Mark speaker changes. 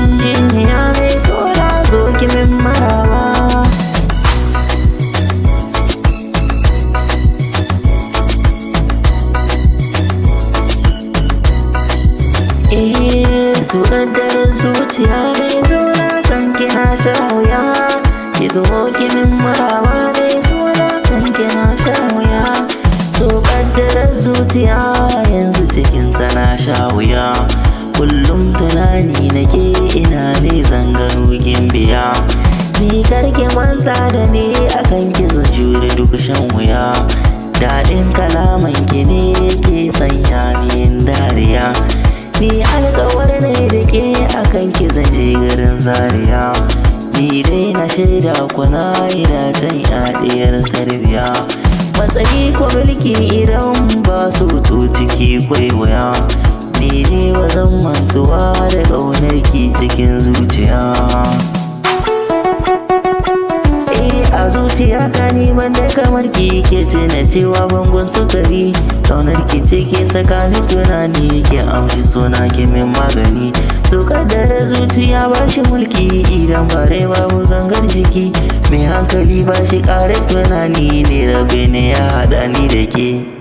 Speaker 1: injiniya mai sola zo ki min maraba. Su ƙaddarar zuciya mai zona kan kina sha wuya, ki zo ki min maraba mai suna kan kina sha wuya. Su ƙaddarar zuciya yanzu cikin sana sha wuya, kullum tunani nake ina ne zangaro gimbiya. Ni karki manta da ni akan ki zan jure duk shan wuya, daɗin kalaman ki ne ke sanya min dariya. Ni alƙawar ne da ke akan ki zan je garin Zaria, ni dai na shaida kuna idatan yaɗiyar tarbiya. Matsayi ko mulki idan ba su to ciki kwaiwaya, ni ne ba zan mantuwa da ƙaunar ki cikin zuciya. A zuciya ta neman da kamar ki ke tuna cewa bangon sukari, ƙaunar ki ce ke tsakanin tunani ke amshi suna ki min magani. So kaddara zuciya ba shi mulki idan bare babu gangar jiki, mai hankali ba shi ƙarar tunani ne rabe ne ya haɗa ni da ke.